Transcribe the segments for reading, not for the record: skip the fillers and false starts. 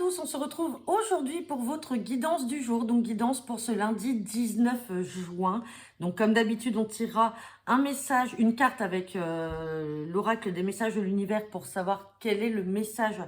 tous, on se retrouve aujourd'hui pour votre guidance du jour, donc guidance pour ce lundi 19 juin. Donc comme d'habitude, on tirera un message, une carte avec l'oracle des messages de l'univers pour savoir quel est le message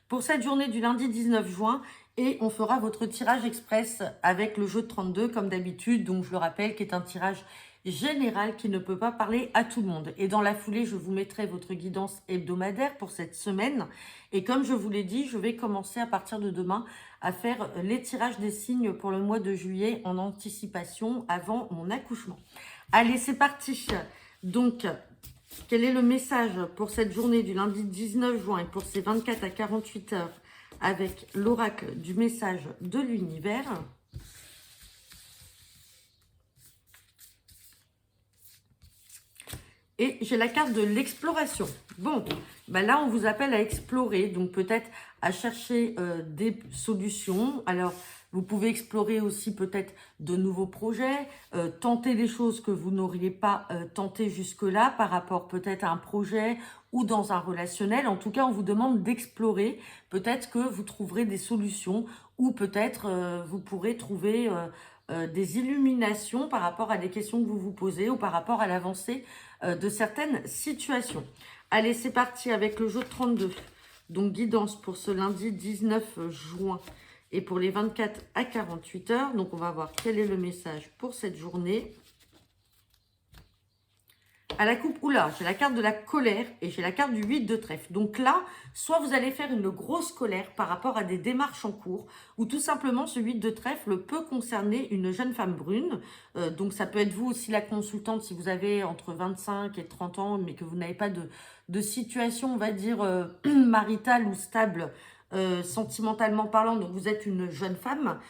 pour cette journée du lundi 19 juin. Et on fera votre tirage express avec le jeu de 32 comme d'habitude, donc je le rappelle, qui est un tirage général qui ne peut pas parler à tout le monde. Et dans la foulée, je vous mettrai votre guidance hebdomadaire pour cette semaine. Et comme je vous l'ai dit, je vais commencer à partir de demain à faire les tirages des signes pour le mois de juillet en anticipation avant mon accouchement. Allez, c'est parti. Donc, quel est le message pour cette journée du lundi 19 juin et pour ces 24 à 48 heures avec l'oracle du message de l'univers ? Et j'ai la carte de l'exploration. Bon, bah là, on vous appelle à explorer, donc peut-être à chercher des solutions. Alors, vous pouvez explorer aussi peut-être de nouveaux projets, tenter des choses que vous n'auriez pas tenté jusque-là par rapport peut-être à un projet ou dans un relationnel. En tout cas, on vous demande d'explorer. Peut-être que vous trouverez des solutions ou peut-être vous pourrez trouver des illuminations par rapport à des questions que vous vous posez ou par rapport à l'avancée de certaines situations. Allez, c'est parti avec le jeu de 32. Donc, guidance pour ce lundi 19 juin et pour les 24 à 48 heures. Donc, on va voir quel est le message pour cette journée. À la coupe, oula, j'ai la carte de la colère et j'ai la carte du 8 de trèfle. Donc là, soit vous allez faire une grosse colère par rapport à des démarches en cours, ou tout simplement ce 8 de trèfle peut concerner une jeune femme brune. Donc ça peut être vous aussi la consultante si vous avez entre 25 et 30 ans, mais que vous n'avez pas de situation, on va dire, maritale ou stable, sentimentalement parlant. Donc vous êtes une jeune femme.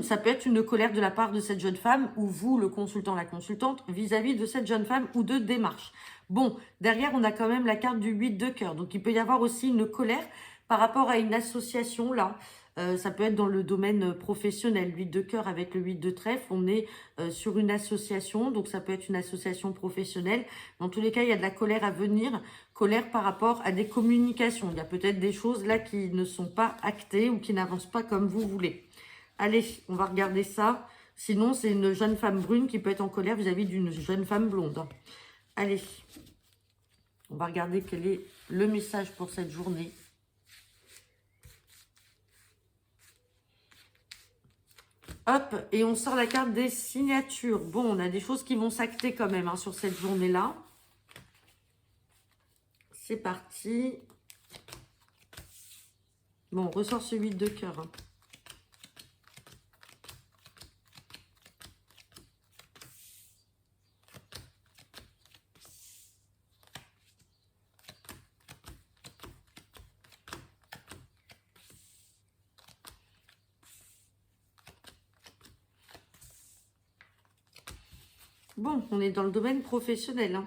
Ça peut être une colère de la part de cette jeune femme ou vous, le consultant, la consultante, vis-à-vis de cette jeune femme ou de démarche. Bon, derrière, on a quand même la carte du 8 de cœur. Donc, il peut y avoir aussi une colère par rapport à une association, là. Ça peut être dans le domaine professionnel. 8 de cœur avec le 8 de trèfle, on est sur une association. Donc, ça peut être une association professionnelle. Dans tous les cas, il y a de la colère à venir. Colère par rapport à des communications. Il y a peut-être des choses là qui ne sont pas actées ou qui n'avancent pas comme vous voulez. Allez, on va regarder ça. Sinon, c'est une jeune femme brune qui peut être en colère vis-à-vis d'une jeune femme blonde. Allez, on va regarder quel est le message pour cette journée. Hop, et on sort la carte des signatures. Bon, on a des choses qui vont s'acter quand même sur cette journée-là. C'est parti. Bon, on ressort ce 8 de cœur. Bon, on est dans le domaine professionnel.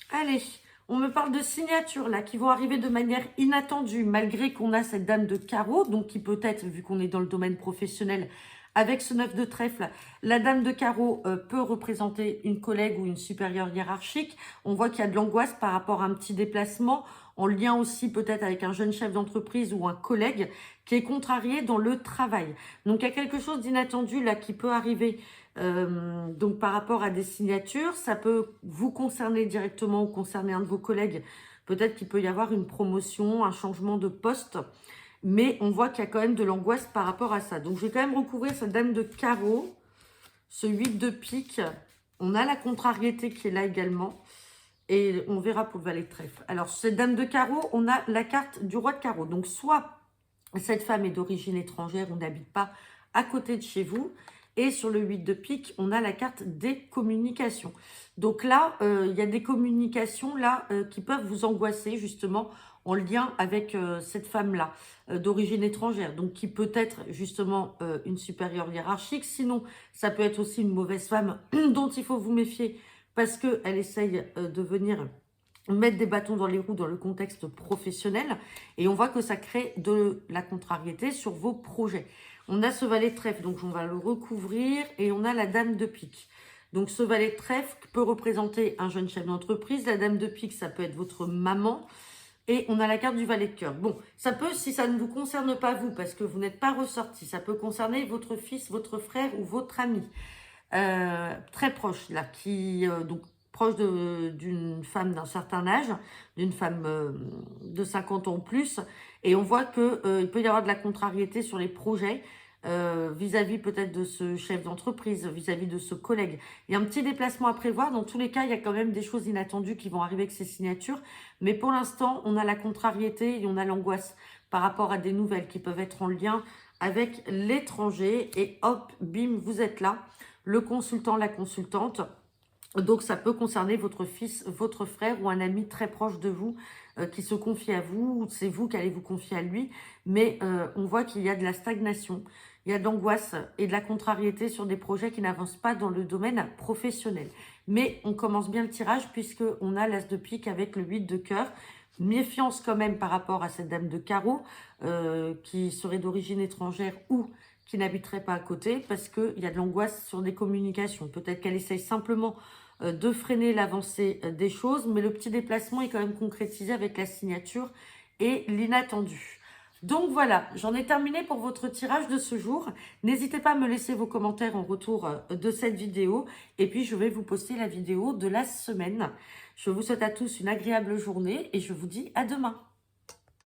Allez, on me parle de signatures là qui vont arriver de manière inattendue malgré qu'on a cette dame de carreau, donc qui peut être, vu qu'on est dans le domaine professionnel, avec ce 9 de trèfle, la dame de carreau peut représenter une collègue ou une supérieure hiérarchique. On voit qu'il y a de l'angoisse par rapport à un petit déplacement, en lien aussi peut-être avec un jeune chef d'entreprise ou un collègue qui est contrarié dans le travail. Donc il y a quelque chose d'inattendu là qui peut arriver. Donc par rapport à des signatures, ça peut vous concerner directement ou concerner un de vos collègues. Peut-être qu'il peut y avoir une promotion, un changement de poste. Mais on voit qu'il y a quand même de l'angoisse par rapport à ça. Donc, je vais quand même recouvrir cette dame de carreau, ce 8 de pique. On a la contrariété qui est là également. Et on verra pour le valet de trèfle. Alors, cette dame de carreau, on a la carte du roi de carreau. Donc, soit cette femme est d'origine étrangère, on n'habite pas à côté de chez vous. Et sur le 8 de pique, on a la carte des communications. Donc là, il y a des communications là qui peuvent vous angoisser justement en lien avec cette femme-là d'origine étrangère. Donc qui peut être justement une supérieure hiérarchique. Sinon, ça peut être aussi une mauvaise femme dont il faut vous méfier parce qu'elle essaye de venir mettre des bâtons dans les roues dans le contexte professionnel. Et on voit que ça crée de la contrariété sur vos projets. On a ce valet de trèfle, donc on va le recouvrir. Et on a la dame de pique. Donc ce valet de trèfle peut représenter un jeune chef d'entreprise. La dame de pique, ça peut être votre maman. Et on a la carte du valet de cœur. Bon, ça peut, si ça ne vous concerne pas vous, parce que vous n'êtes pas ressorti, ça peut concerner votre fils, votre frère ou votre ami. Très proche, là, qui, donc, proche d'une femme d'un certain âge, d'une femme de 50 ans ou plus. Et on voit que il peut y avoir de la contrariété sur les projets, vis-à-vis peut-être de ce chef d'entreprise, vis-à-vis de ce collègue. Il y a un petit déplacement à prévoir. Dans tous les cas, il y a quand même des choses inattendues qui vont arriver avec ces signatures. Mais pour l'instant, on a la contrariété et on a l'angoisse par rapport à des nouvelles qui peuvent être en lien avec l'étranger. Et hop, bim, vous êtes là. Le consultant, la consultante. Donc, ça peut concerner votre fils, votre frère ou un ami très proche de vous qui se confie à vous, ou c'est vous qui allez vous confier à lui. Mais on voit qu'il y a de la stagnation, il y a de l'angoisse et de la contrariété sur des projets qui n'avancent pas dans le domaine professionnel. Mais on commence bien le tirage puisqu'on a l'as de pique avec le 8 de cœur. Méfiance quand même par rapport à cette dame de carreau qui serait d'origine étrangère ou qui n'habiterait pas à côté parce qu'il y a de l'angoisse sur des communications. Peut-être qu'elle essaye simplement de freiner l'avancée des choses, mais le petit déplacement est quand même concrétisé avec la signature et l'inattendu. Donc voilà, j'en ai terminé pour votre tirage de ce jour. N'hésitez pas à me laisser vos commentaires en retour de cette vidéo. Et puis, je vais vous poster la vidéo de la semaine. Je vous souhaite à tous une agréable journée et je vous dis à demain.